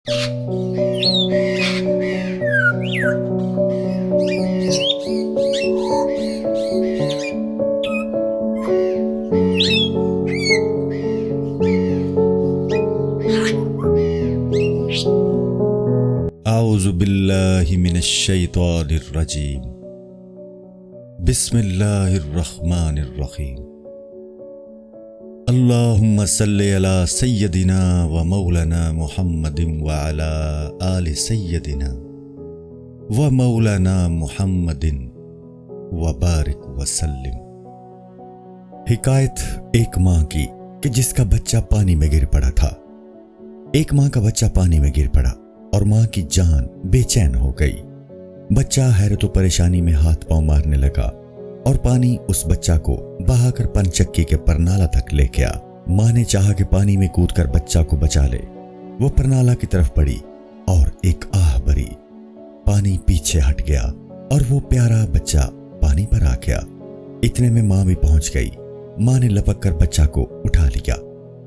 اعوذ باللہ من الشیطان الرجیم بسم اللہ الرحمن الرحیم اللہم صلی علی سیدنا و مولانا محمد وعلی آل سیدنا و مولانا محمد وبارک وسلم۔ حکایت ایک ماں کی کہ جس کا بچہ پانی میں گر پڑا تھا۔ ایک ماں کا بچہ پانی میں گر پڑا اور ماں کی جان بے چین ہو گئی۔ بچہ حیرت و پریشانی میں ہاتھ پاؤں مارنے لگا اور پانی اس بچہ کو بہا کر پن چکی کے پرنالہ تک لے گیا۔ ماں نے چاہا کہ پانی میں کود کر بچہ کو بچا لے۔ وہ پرنالہ کی طرف بڑھی اور ایک آہ بھری۔ پانی پیچھے ہٹ گیا اور وہ پیارا بچہ پانی پر آ گیا۔ اتنے میں ماں بھی پہنچ گئی۔ ماں نے لپک کر بچہ کو اٹھا لیا،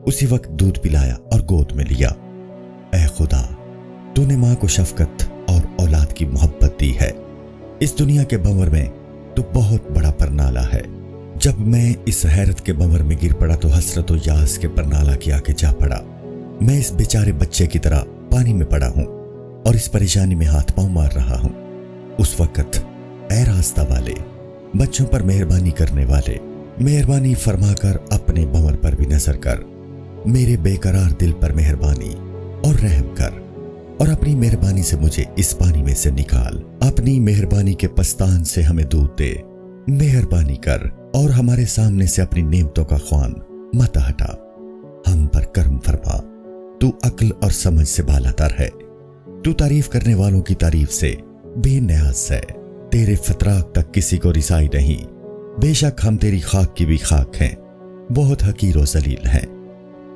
اسی وقت دودھ پلایا اور گود میں لیا۔ اے خدا، تو نے ماں کو شفقت اور اولاد کی محبت دی ہے۔ اس دنیا کے بھنور میں تو بہت بڑا پرنالہ ہے۔ جب میں اس حیرت کے بھنور میں گر پڑا تو حسرت و یاس کے پرنالہ کے آگے جا پڑا۔ میں اس بیچارے بچے کی طرح پانی میں پڑا ہوں اور اس پریشانی میں ہاتھ پاؤں مار رہا ہوں۔ اس وقت اے راستہ والے، بچوں پر مہربانی کرنے والے، مہربانی فرما کر اپنے بھنور پر بھی نظر کر، میرے بے قرار دل پر مہربانی اور رحم کر، اور اپنی مہربانی سے مجھے اس پانی میں سے نکال۔ اپنی مہربانی کے پستان سے ہمیں دودھ دے، مہربانی کر اور ہمارے سامنے سے اپنی نعمتوں کا خوان مت ہٹا۔ ہم پر کرم فرما، تو عقل اور سمجھ سے بالا تر ہے۔ تو تعریف کرنے والوں کی تعریف سے بے نیاز ہے۔ تیرے فتراک تک کسی کو رسائی نہیں۔ بے شک ہم تیری خاک کی بھی خاک ہیں، بہت حقیر و ذلیل ہیں۔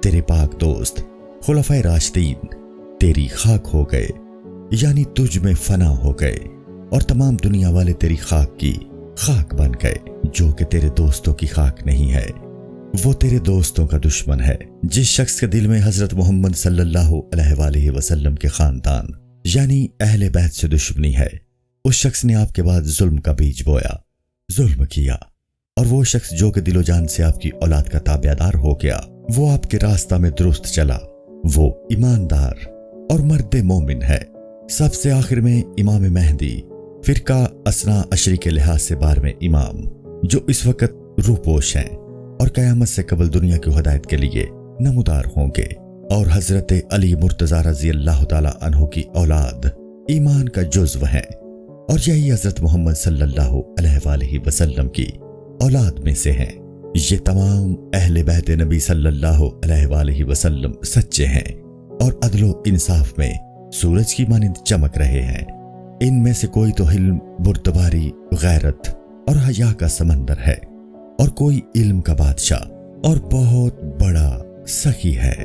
تیرے پاک دوست خلفائے راشدین تیری خاک ہو گئے، یعنی تجھ میں فنا ہو گئے، اور تمام دنیا والے تیری خاک کی خاک بن گئے۔ جو کہ تیرے دوستوں کی خاک نہیں ہے، وہ تیرے دوستوں کا دشمن ہے۔ جس شخص کے دل میں حضرت محمد صلی اللہ علیہ وآلہ وسلم کے خاندان یعنی اہل بیت سے دشمنی ہے، اس شخص نے آپ کے بعد ظلم کا بیج بویا، ظلم کیا۔ اور وہ شخص جو کہ دل و جان سے آپ کی اولاد کا تابعدار ہو گیا، وہ آپ کے راستہ میں درست چلا، وہ ایماندار اور مرد مومن ہے۔ سب سے آخر میں امام مہدی، فرقہ اثنا عشری کے لحاظ سے 12ویں امام، جو اس وقت روپوش ہیں اور قیامت سے قبل دنیا کی ہدایت کے لیے نمودار ہوں گے، اور حضرت علی مرتضی رضی اللہ تعالی عنہ کی اولاد ایمان کا جزو ہیں، اور یہی حضرت محمد صلی اللہ علیہ وآلہ وسلم کی اولاد میں سے ہیں۔ یہ تمام اہل بیت نبی صلی اللہ علیہ وآلہ وسلم سچے ہیں اور عدل و انصاف میں سورج کی مانند چمک رہے ہیں۔ ان میں سے کوئی تو حلم، بردباری، غیرت اور حیا کا سمندر ہے، اور کوئی علم کا بادشاہ اور بہت بڑا سخی ہے۔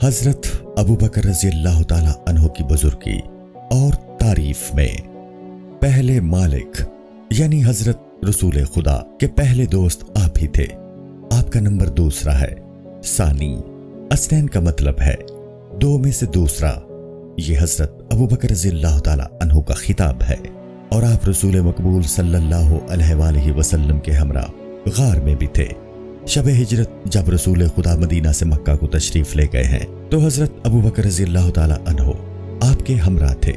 حضرت ابوبکر رضی اللہ تعالی عنہ کی بزرگی اور تعریف میں پہلے مالک یعنی حضرت رسول خدا کے پہلے دوست آپ ہی تھے۔ آپ کا نمبر دوسرا ہے۔ ثانی، اسنین کا مطلب ہے دو میں سے دوسرا۔ یہ حضرت ابوبکر رضی اللہ تعالی عنہ کا خطاب ہے، اور آپ رسول مقبول صلی اللہ علیہ وآلہ وسلم کے ہمراہ غار میں بھی تھے۔ شب ہجرت جب رسول خدا مدینہ سے مکہ کو تشریف لے گئے ہیں تو حضرت ابوبکر رضی اللہ تعالی عنہ آپ کے ہمراہ تھے،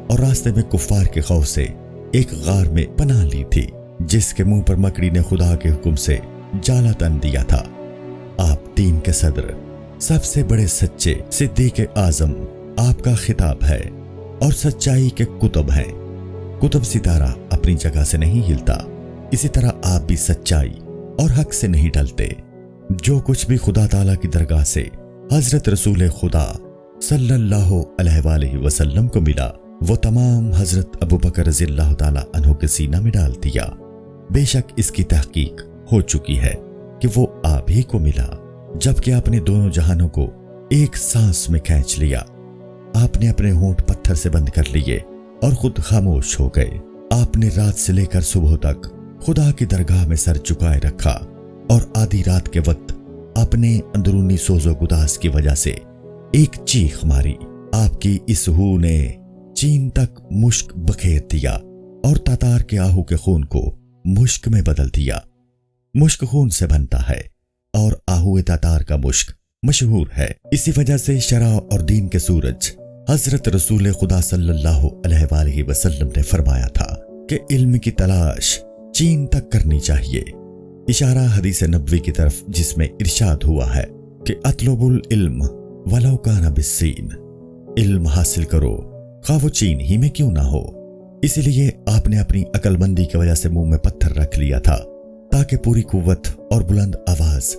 اور راستے میں کفار کے خوف سے ایک غار میں پناہ لی تھی، جس کے منہ پر مکڑی نے خدا کے حکم سے جالا تن دیا تھا۔ آپ دین کے صدر، سب سے بڑے سچے صدیق اعظم آپ کا خطاب ہے، اور سچائی کے کتب ہیں۔ کتب ستارہ اپنی جگہ سے نہیں ہلتا، اسی طرح آپ بھی سچائی اور حق سے نہیں ڈلتے۔ جو کچھ بھی خدا تعالیٰ کی درگاہ سے حضرت رسول خدا صلی اللہ علیہ وآلہ وسلم کو ملا، وہ تمام حضرت ابوبکر رضی اللہ تعالیٰ عنہ کے سینہ میں ڈال دیا۔ بے شک اس کی تحقیق ہو چکی ہے کہ وہ آپ ہی کو ملا، جبکہ آپ نے دونوں جہانوں کو ایک سانس میں کھینچ لیا۔ آپ نے اپنے ہونٹ پتھر سے بند کر لیے اور خود خاموش ہو گئے۔ آپ نے رات سے لے کر صبح تک خدا کی درگاہ میں سر جھکائے رکھا، اور آدھی رات کے وقت اپنے اندرونی سوز و گداز کی وجہ سے ایک چیخ ماری۔ آپ کی اس ہو نے چین تک مشک بکھیر دیا اور تاتار کے آہو کے خون کو مشک میں بدل دیا۔ مشک خون سے بنتا ہے اور آہو تاتار کا مشک مشہور ہے۔ اسی وجہ سے شرع اور دین کے سورج حضرت رسول خدا صلی اللہ علیہ وآلہ وسلم نے فرمایا تھا کہ علم کی تلاش چین تک کرنی چاہیے۔ اشارہ حدیث نبوی کی طرف جس میں ارشاد ہوا ہے کہ اطلب العلم ولو کان بالصین، علم حاصل کرو خواہ وہ چین ہی میں کیوں نہ ہو۔ اسی لیے آپ نے اپنی عقل مندی کی وجہ سے منہ میں پتھر رکھ لیا تھا تاکہ پوری قوت اور بلند آواز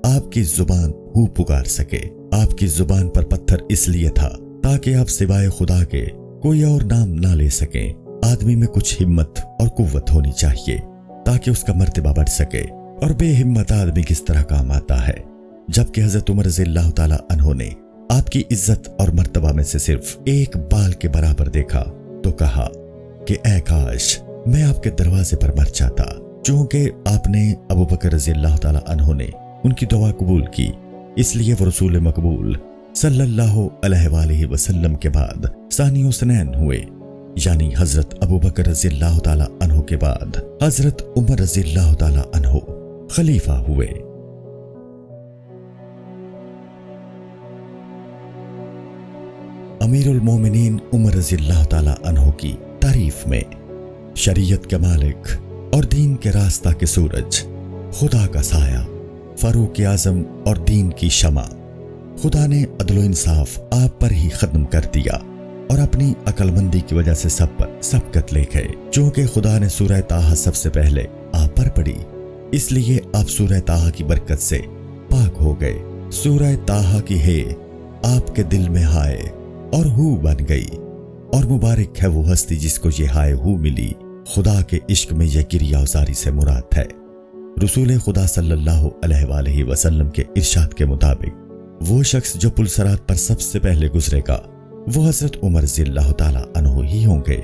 آپ کی زبان ہو پکار سکے۔ آپ کی زبان پر پتھر اس لیے تھا تاکہ آپ سوائے خدا کے کوئی اور نام نہ لے سکیں۔ آدمی میں کچھ ہمت اور قوت ہونی چاہیے تاکہ اس کا مرتبہ بڑھ سکے، اور بے ہمت آدمی کس طرح کام آتا ہے۔ جبکہ حضرت عمر رضی اللہ تعالی عنہ نے آپ کی عزت اور مرتبہ میں سے صرف ایک بال کے برابر دیکھا تو کہا کہ اے کاش میں آپ کے دروازے پر مر جاتا۔ چونکہ آپ نے ابو بکر رضی اللہ تعالی عنہ نے ان کی دعا قبول کی، اس لیے وہ رسول مقبول صلی اللہ علیہ وآلہ وسلم کے بعد ثانی اثنین ہوئے، یعنی حضرت ابو بکر رضی اللہ تعالی عنہ کے بعد حضرت عمر رضی اللہ تعالی عنہ خلیفہ ہوئے۔ امیر المومنین عمر رضی اللہ تعالی عنہ کی تعریف میں شریعت کے مالک اور دین کے راستہ کے سورج، خدا کا سایہ، فاروق اعظم اور دین کی شمع، خدا نے عدل و انصاف آپ پر ہی ختم کر دیا اور اپنی عقل مندی کی وجہ سے سب پر سبقت لے گئے۔ چونکہ خدا نے سورہ طٰہٰ سب سے پہلے آپ پر پڑھی، اس لیے آپ سورہ طٰہٰ کی برکت سے پاک ہو گئے۔ سورہ طٰہٰ کی ہے آپ کے دل میں ہائے اور ہو بن گئی، اور مبارک ہے وہ ہستی جس کو یہ ہائے ہو ملی۔ خدا کے عشق میں یہ گریہ وزاری سے مراد ہے۔ رسول خدا صلی اللہ علیہ وآلہ وسلم کے ارشاد کے مطابق وہ شخص جو پل صراط پر سب سے پہلے گزرے گا وہ حضرت عمر رضی اللہ تعالی عنہ ہی ہوں گے۔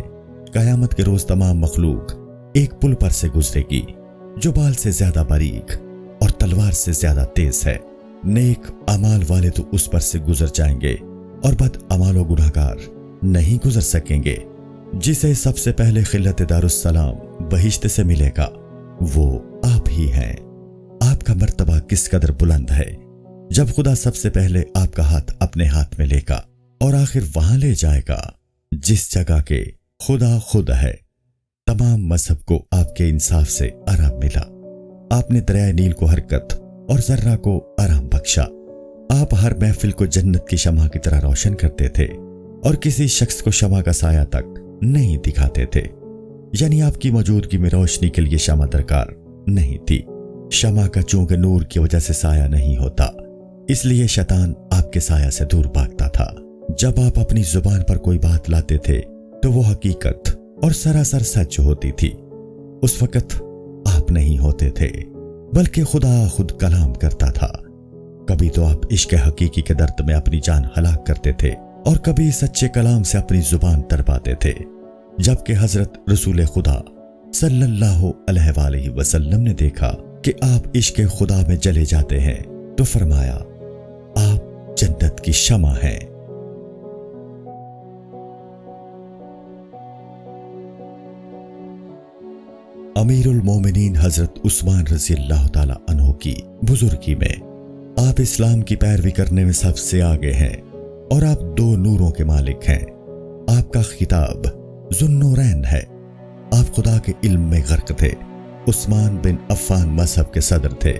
قیامت کے روز تمام مخلوق ایک پل پر سے گزرے گی جو بال سے زیادہ باریک اور تلوار سے زیادہ تیز ہے۔ نیک اعمال والے تو اس پر سے گزر جائیں گے اور بد اعمال و گناہگار نہیں گزر سکیں گے۔ جسے سب سے پہلے خلت دارالسلام بہشت سے ملے گا وہ آپ ہی ہیں۔ آپ کا مرتبہ کس قدر بلند ہے جب خدا سب سے پہلے آپ کا ہاتھ اپنے ہاتھ میں لے گا اور آخر وہاں لے جائے گا جس جگہ کے خدا خود ہے۔ تمام مذہب کو آپ کے انصاف سے آرام ملا۔ آپ نے دریائے نیل کو حرکت اور ذرہ کو آرام بخشا۔ آپ ہر محفل کو جنت کی شمع کی طرح روشن کرتے تھے اور کسی شخص کو شمع کا سایہ تک نہیں دکھاتے تھے، یعنی آپ کی موجودگی میں روشنی کے لیے شمع درکار نہیں تھی۔ شمع کا چونکہ نور کی وجہ سے سایہ نہیں ہوتا، اس لیے شیطان آپ کے سایہ سے دور بھاگتا تھا۔ جب آپ اپنی زبان پر کوئی بات لاتے تھے تو وہ حقیقت اور سراسر سچ ہوتی تھی۔ اس وقت آپ نہیں ہوتے تھے بلکہ خدا خود کلام کرتا تھا۔ کبھی تو آپ عشق حقیقی کے درد میں اپنی جان ہلاک کرتے تھے اور کبھی سچے کلام سے اپنی زبان ترپاتے تھے۔ جبکہ حضرت رسول خدا صلی اللہ علیہ وآلہ وسلم نے دیکھا کہ آپ عشق خدا میں جلے جاتے ہیں تو فرمایا آپ جنت کی شمع ہیں۔ امیر المومنین حضرت عثمان رضی اللہ تعالی عنہ کی بزرگی میں آپ اسلام کی پیروی کرنے میں سب سے آگے ہیں اور آپ دو نوروں کے مالک ہیں۔ آپ کا خطاب ذو النورین ہے۔ آپ خدا کے علم میں غرق تھے۔ عثمان بن عفان مذہب کے صدر تھے۔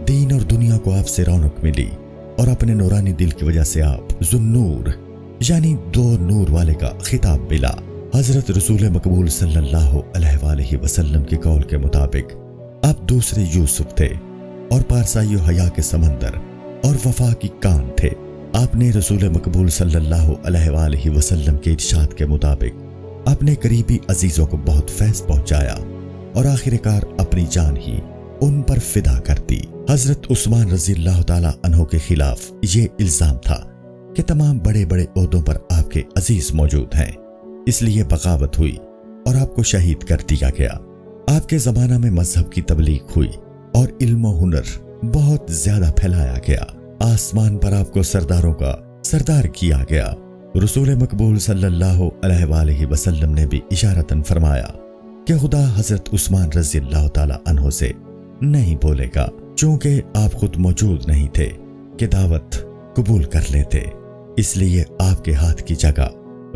دین اور دنیا کو آپ سے رونق ملی اور اپنے نورانی دل کی وجہ سے آپ ذو النور یعنی دو نور والے کا خطاب ملا۔ حضرت رسول مقبول صلی اللہ علیہ وآلہ وسلم کے قول کے مطابق آپ دوسرے یوسف تھے اور پارسائی و حیا کے سمندر اور وفا کی کان تھے۔ آپ نے رسول مقبول صلی اللہ علیہ وآلہ وسلم کے ارشاد کے مطابق اپنے قریبی عزیزوں کو بہت فیض پہنچایا اور آخر کار اپنی جان ہی ان پر فدا کر دی۔ حضرت عثمان رضی اللہ تعالی عنہ کے خلاف یہ الزام تھا کہ تمام بڑے بڑے عہدوں پر آپ کے عزیز موجود ہیں، اس لیے بغاوت ہوئی اور آپ کو شہید کر دیا گیا۔ آپ کے زمانہ میں مذہب کی تبلیغ ہوئی اور علم و ہنر بہت زیادہ پھیلایا گیا۔ آسمان پر آپ کو سرداروں کا سردار کیا گیا۔ رسول مقبول صلی اللہ علیہ وآلہ وسلم نے بھی اشارتاً فرمایا کہ خدا حضرت عثمان رضی اللہ تعالی عنہ سے نہیں بولے گا، چونکہ آپ خود موجود نہیں تھے کہ دعوت قبول کر لیتے، اس لیے آپ کے ہاتھ کی جگہ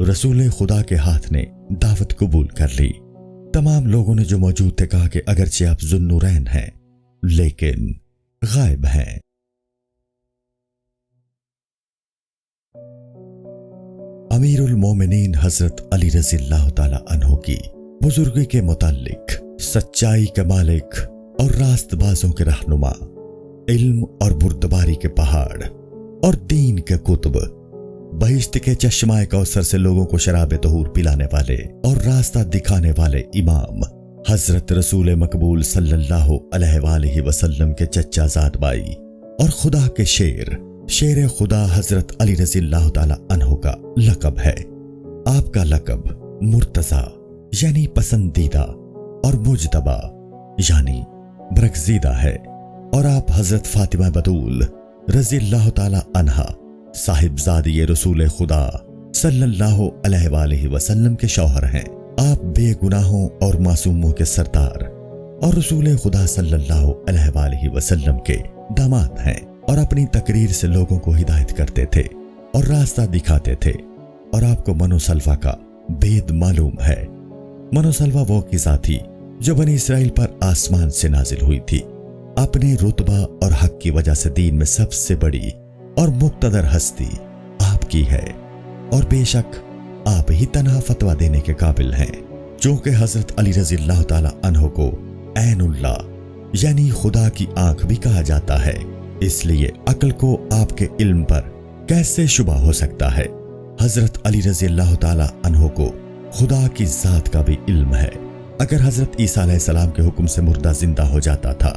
رسول خدا کے ہاتھ نے دعوت قبول کر لی۔ تمام لوگوں نے جو موجود تھے کہا کہ اگرچہ آپ ذو النورین ہیں لیکن غائب ہیں۔ امیر المومنین حضرت علی رضی اللہ تعالی عنہ کی بزرگی کے متعلق سچائی کے مالک اور راست بازوں کے رہنما، علم اور بردباری کے پہاڑ اور دین کے کتب، بہشت کے چشمہ کوثر سے لوگوں کو شراب طہور پلانے والے اور راستہ دکھانے والے امام حضرت رسول مقبول صلی اللہ علیہ وآلہ وسلم کے چچا زاد بائی اور خدا کے شیر خدا حضرت علی رضی اللہ تعالی عنہ کا لقب ہے۔ آپ کا لقب مرتضی یعنی پسندیدہ اور مجتبی یعنی برگزیدہ ہے، اور آپ حضرت فاطمہ بتول رضی اللہ تعالی عنہا صاحبزادی رسول خدا صلی اللہ علیہ وآلہ وسلم کے شوہر ہیں۔ آپ بے گناہوں اور معصوموں کے سردار اور رسول خدا صلی اللہ علیہ وآلہ وسلم کے داماد ہیں، اور اپنی تقریر سے لوگوں کو ہدایت کرتے تھے اور راستہ دکھاتے تھے۔ اور آپ کو منو سلوہ کا بید معلوم ہے۔ منو سلوہ وہ قصہ تھی جو بنی اسرائیل پر آسمان سے نازل ہوئی تھی۔ اپنے رتبہ اور حق کی وجہ سے دین میں سب سے بڑی اور مقتدر ہستی آپ کی ہے، اور بے شک آپ ہی تنہا فتویٰ دینے کے قابل ہیں، چونکہ حضرت علی رضی اللہ تعالی عنہ کو عین اللہ یعنی خدا کی آنکھ بھی کہا جاتا ہے، اس لیے عقل کو آپ کے علم پر کیسے شبہ ہو سکتا ہے۔ حضرت علی رضی اللہ تعالی عنہ کو خدا کی ذات کا بھی علم ہے۔ اگر حضرت عیسیٰ علیہ السلام کے حکم سے مردہ زندہ ہو جاتا تھا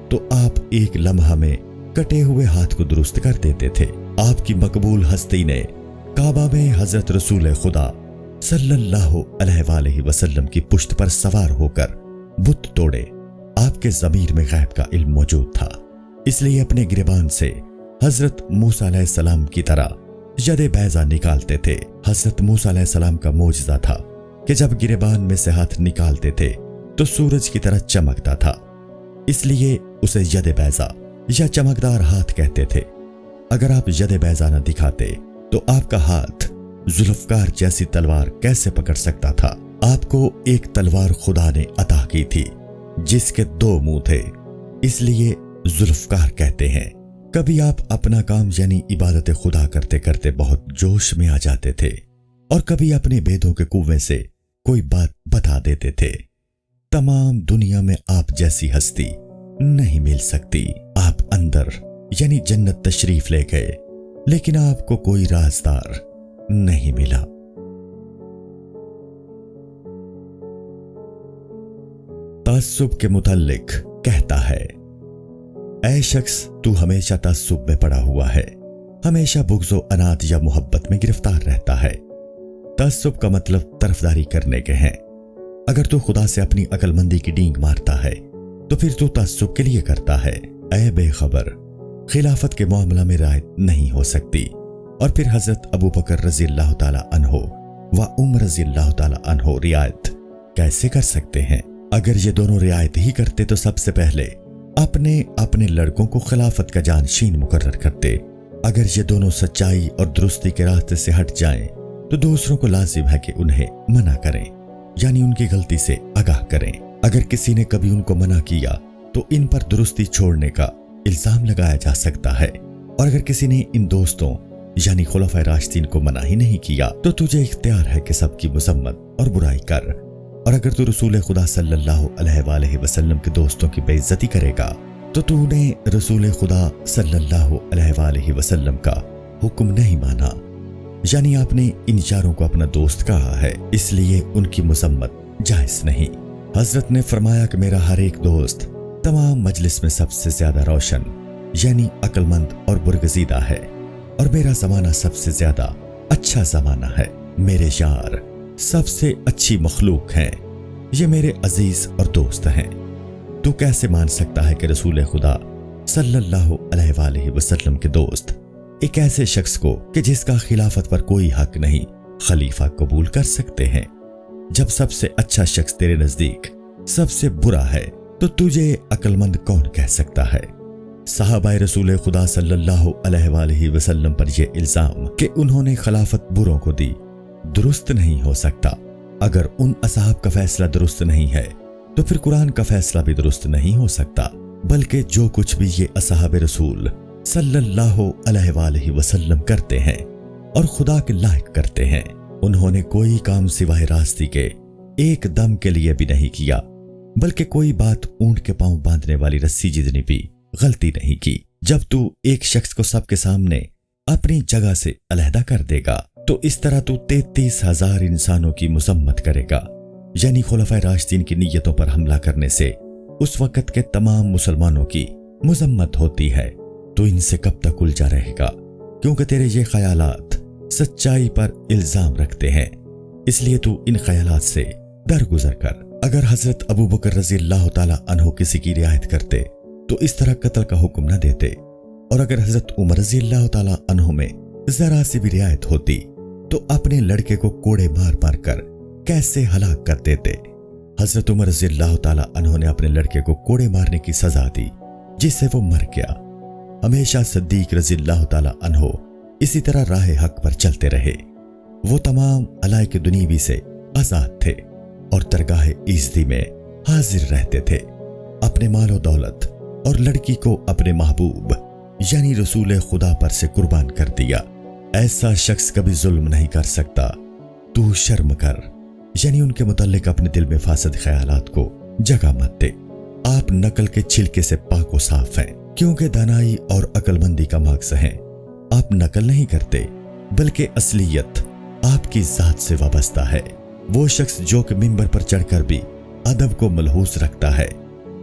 تو آپ ایک لمحہ میں کٹے ہوئے ہاتھ کو درست کر دیتے تھے۔ آپ کی مقبول ہستی نے کعبہ میں حضرت رسول خدا صلی اللہ علیہ وآلہ وسلم کی پشت پر سوار ہو کر بت توڑے۔ آپ کے ضمیر میں غیب کا علم موجود تھا، اس لیے اپنے گریبان سے حضرت موسیٰ علیہ السلام کی طرح ید بیضا نکالتے تھے۔ حضرت موسیٰ علیہ السلام کا معجزہ تھا کہ جب گریبان میں سے ہاتھ نکالتے تھے تو سورج کی طرح چمکتا تھا، اس لیے اسے ید بیضا یا چمکدار ہاتھ کہتے تھے۔ اگر آپ ید بیضا نہ دکھاتے تو آپ کا ہاتھ ذوالفقار جیسی تلوار کیسے پکڑ سکتا تھا؟ آپ کو ایک تلوار خدا نے عطا کی تھی جس کے 2 منہ تھے، اس لیے ذوالفقار کہتے ہیں۔ کبھی آپ اپنا کام یعنی عبادت خدا کرتے کرتے بہت جوش میں آ جاتے تھے، اور کبھی اپنے بیدوں کے کنویں سے کوئی بات بتا دیتے تھے۔ تمام دنیا میں آپ جیسی ہستی نہیں مل سکتی۔ آپ اندر یعنی جنت تشریف لے گئے، لیکن آپ کو کوئی رازدار نہیں ملا۔ تعصب کے متعلق کہتا ہے، اے شخص تو ہمیشہ تعصب میں پڑا ہوا ہے، ہمیشہ بغض و عناد یا محبت میں گرفتار رہتا ہے۔ تعصب کا مطلب طرفداری کرنے کے ہیں۔ اگر تو خدا سے اپنی عقل مندی کی ڈینگ مارتا ہے تو پھر تو تعصب کے لیے کرتا ہے۔ اے بے خبر، خلافت کے معاملہ میں رعایت نہیں ہو سکتی، اور پھر حضرت ابو بکر رضی اللہ تعالی عنہ و عمر رضی اللہ تعالی عنہ رعایت کیسے کر سکتے ہیں؟ اگر یہ دونوں رعایت ہی کرتے تو سب سے پہلے اپنے لڑکوں کو خلافت کا جانشین مقرر کرتے۔ اگر یہ دونوں سچائی اور درستی کے راستے سے ہٹ جائیں تو دوسروں کو لازم ہے کہ انہیں منع کریں، یعنی ان کی غلطی سے آگاہ کریں۔ اگر کسی نے کبھی ان کو منع کیا تو ان پر درستی چھوڑنے کا الزام لگایا جا سکتا ہے، اور اگر کسی نے ان دوستوں یعنی خلفائے راشدین کو منع ہی نہیں کیا تو تجھے اختیار ہے کہ سب کی مذمت اور برائی کر، اور اگر تو رسول خدا صلی اللہ علیہ وآلہ وسلم کے دوستوں کی بے عزتی کرے گا تو تو نے رسول خدا صلی اللہ علیہ وآلہ وسلم کا حکم نہیں مانا، یعنی آپ نے ان چاروں کو اپنا دوست کہا ہے، اس لیے ان کی مذمت جائز نہیں۔ حضرت نے فرمایا کہ میرا ہر ایک دوست تمام مجلس میں سب سے زیادہ روشن یعنی عقل مند اور برگزیدہ ہے، اور میرا زمانہ سب سے زیادہ اچھا زمانہ ہے۔ میرے یار سب سے اچھی مخلوق ہیں، یہ میرے عزیز اور دوست ہیں۔ تو کیسے مان سکتا ہے کہ رسول خدا صلی اللہ علیہ وآلہ وسلم کے دوست ایک ایسے شخص کو کہ جس کا خلافت پر کوئی حق نہیں خلیفہ قبول کر سکتے ہیں؟ جب سب سے اچھا شخص تیرے نزدیک سب سے برا ہے تو تجھے عقل مند کون کہہ سکتا ہے؟ صحابہ رسول خدا صلی اللہ علیہ وآلہ وسلم پر یہ الزام کہ انہوں نے خلافت بروں کو دی درست نہیں ہو سکتا۔ اگر ان اصحاب کا فیصلہ درست نہیں ہے تو پھر قرآن کا فیصلہ بھی درست نہیں ہو سکتا، بلکہ جو کچھ بھی یہ اصحاب رسول صلی اللہ علیہ وآلہ وسلم کرتے ہیں اور خدا کے لائق کرتے ہیں، انہوں نے کوئی کام سوائے راستی کے ایک دم کے لیے بھی نہیں کیا، بلکہ کوئی بات اونٹ کے پاؤں باندھنے والی رسی جتنی بھی غلطی نہیں کی۔ جب تو ایک شخص کو سب کے سامنے اپنی جگہ سے علیحدہ کر دے گا تو اس طرح تو 33,000 انسانوں کی مذمت کرے گا، یعنی خلفائے راشدین کی نیتوں پر حملہ کرنے سے اس وقت کے تمام مسلمانوں کی مذمت ہوتی ہے۔ تو ان سے کب تک الجھا رہے گا؟ کیونکہ تیرے یہ خیالات سچائی پر الزام رکھتے ہیں، اس لیے تو ان خیالات سے درگزر کر۔ اگر حضرت ابو بکر رضی اللہ تعالی عنہ کسی کی رعایت کرتے تو اس طرح قتل کا حکم نہ دیتے، اور اگر حضرت عمر رضی اللہ تعالی عنہ میں ذرا سی بھی رعایت ہوتی تو اپنے لڑکے کو کوڑے مار مار کر کیسے ہلاک کر دیتے۔ حضرت عمر رضی اللہ تعالی عنہ نے اپنے لڑکے کو کوڑے مارنے کی سزا دی جس سے وہ مر گیا۔ ہمیشہ صدیق رضی اللہ تعالی عنہ اسی طرح راہ حق پر چلتے رہے، وہ تمام علائق دنیوی سے آزاد تھے اور درگاہ ایزدی میں حاضر رہتے تھے، اپنے مال و دولت اور لڑکی کو اپنے محبوب یعنی رسول خدا پر سے قربان کر دیا۔ ایسا شخص کبھی ظلم نہیں کر سکتا، تو شرم کر، یعنی ان کے متعلق اپنے دل میں فاسد خیالات کو جگہ مت دے۔ آپ نقل کے چھلکے سے پاک و صاف ہیں، کیونکہ دانائی اور عقل مندی کا ماغز ہیں۔ آپ نقل نہیں کرتے بلکہ اصلیت آپ کی ذات سے وابستہ ہے۔ وہ شخص جو کہ منبر پر چڑھ کر بھی ادب کو ملحوظ رکھتا ہے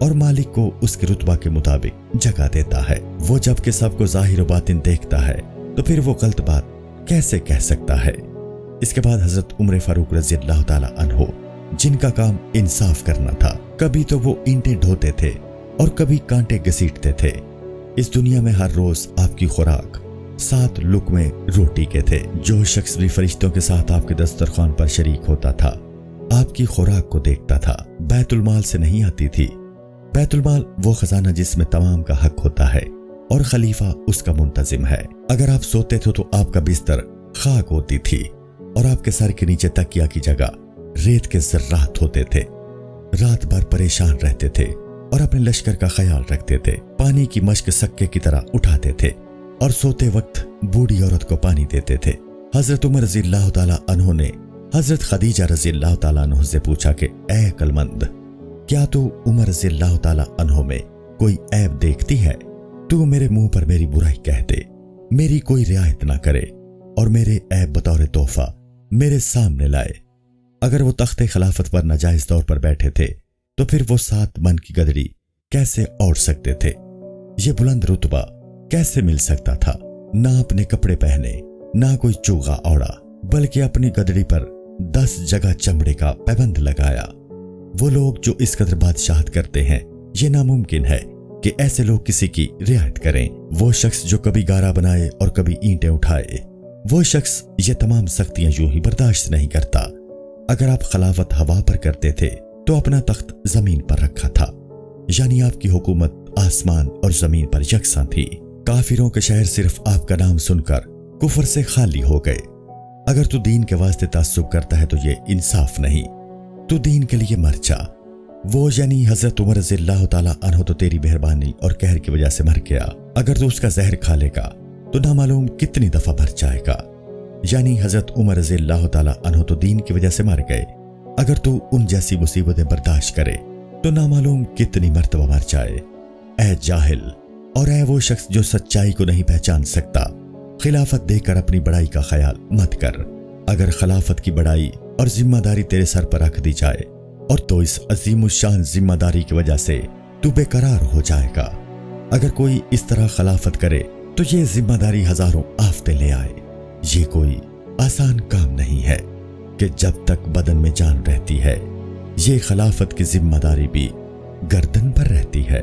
اور مالک کو اس کے رتبہ کے مطابق جگہ دیتا ہے، وہ جب کہ سب کو ظاہر و باطن دیکھتا ہے تو پھر وہ غلط بات کیسے کہہ سکتا ہے؟ اس کے بعد حضرت عمر فاروق رضی اللہ تعالی عنہ، جن کا کام انصاف کرنا تھا، کبھی تو وہ اینٹیں ڈھوتے تھے اور کبھی کانٹے گھسیٹتے تھے۔ اس دنیا میں ہر روز آپ کی خوراک 7 لقمے روٹی کے تھے۔ جو شخص بھی فرشتوں کے ساتھ آپ کے دسترخوان پر شریک ہوتا تھا آپ کی خوراک کو دیکھتا تھا، بیت المال سے نہیں آتی تھی۔ بیت المال وہ خزانہ جس میں تمام کا حق ہوتا ہے اور خلیفہ اس کا منتظم ہے۔ اگر آپ سوتے تھے تو آپ کا بستر خاک ہوتی تھی اور آپ کے سر کے نیچے تکیا کی جگہ ریت کے ذرات ہوتے تھے۔ رات بھر پریشان رہتے تھے اور اپنے لشکر کا خیال رکھتے تھے، پانی کی مشک سکے کی طرح اٹھاتے تھے اور سوتے وقت بوڑھی عورت کو پانی دیتے تھے۔ حضرت عمر رضی اللہ تعالی عنہ نے حضرت خدیجہ رضی اللہ تعالی عنہ سے پوچھا کہ اے عقل مند، کیا تو عمر رضی اللہ تعالی عنہ میں کوئی عیب دیکھتی ہے؟ تو میرے منہ پر میری برائی کہہ دے، میری کوئی رعایت نہ کرے اور میرے عیب بطور تحفہ میرے سامنے لائے۔ اگر وہ تخت خلافت پر ناجائز طور پر بیٹھے تھے تو پھر وہ 7 من کی گدڑی کیسے اوڑھ سکتے تھے؟ یہ بلند رتبہ کیسے مل سکتا تھا؟ نہ اپنے کپڑے پہنے، نہ کوئی چوغا اوڑا، بلکہ اپنی گدڑی پر 10 جگہ چمڑے کا پیبند لگایا۔ وہ لوگ جو اس قدر بادشاہت کرتے ہیں، یہ ناممکن ہے کہ ایسے لوگ کسی کی رعایت کریں۔ وہ شخص جو کبھی گارا بنائے اور کبھی اینٹیں اٹھائے، وہ شخص یہ تمام سختیاں یوں ہی برداشت نہیں کرتا۔ اگر آپ خلافت ہوا پر کرتے تھے تو اپنا تخت زمین پر رکھا تھا، یعنی آپ کی حکومت آسمان اور زمین پر یکساں تھی۔ کافروں کے شہر صرف آپ کا نام سن کر کفر سے خالی ہو گئے۔ اگر تو دین کے واسطے تعصب کرتا ہے تو یہ انصاف نہیں، تو دین کے لیے مر جا۔ وہ یعنی حضرت عمر رضی اللہ تعالی عنہ تو تیری مہربانی اور قہر کی وجہ سے مر گیا، اگر تو اس کا زہر کھا لے گا تو نامعلوم کتنی دفعہ مر جائے گا۔ یعنی حضرت عمر رضی اللہ تعالی عنہ تو دین کی وجہ سے مر گئے، اگر تو ان جیسی مصیبتیں برداشت کرے تو نامعلوم کتنی مرتبہ مر جائے۔ اے جاہل اور اے وہ شخص جو سچائی کو نہیں پہچان سکتا، خلافت دے کر اپنی بڑائی کا خیال مت کر۔ اگر خلافت کی بڑائی اور ذمہ داری تیرے سر پر رکھ دی جائے اور تو اس عظیم الشان ذمہ داری کی وجہ سے تو بے قرار ہو جائے گا۔ اگر کوئی اس طرح خلافت کرے تو یہ ذمہ داری ہزاروں آفتیں لے آئے۔ یہ کوئی آسان کام نہیں ہے کہ جب تک بدن میں جان رہتی ہے یہ خلافت کی ذمہ داری بھی گردن پر رہتی ہے۔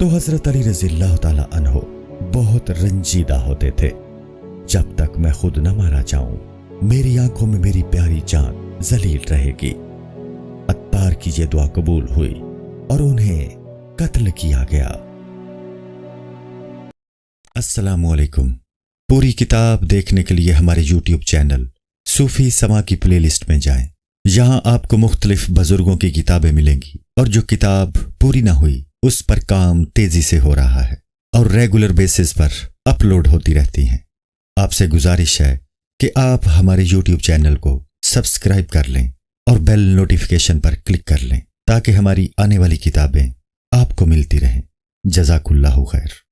تو حضرت علی رضی اللہ تعالی عنہ بہت رنجیدہ ہوتے تھے۔ جب تک میں خود نہ مارا جاؤں میری آنکھوں میں میری پیاری جان ذلیل رہے گی۔ عطار کی یہ دعا قبول ہوئی اور انہیں قتل کیا گیا۔ السلام علیکم۔ پوری کتاب دیکھنے کے لیے ہمارے یوٹیوب چینل صوفی سما کی پلے لسٹ میں جائیں۔ یہاں آپ کو مختلف بزرگوں کی کتابیں ملیں گی، اور جو کتاب پوری نہ ہوئی اس پر کام تیزی سے ہو رہا ہے اور ریگولر بیسس پر اپلوڈ ہوتی رہتی ہیں۔ آپ سے گزارش ہے کہ آپ ہمارے یوٹیوب چینل کو سبسکرائب کر لیں اور بیل نوٹیفیکیشن پر کلک کر لیں تاکہ ہماری آنے والی کتابیں آپ کو ملتی رہیں۔ جزاک اللہ خیر۔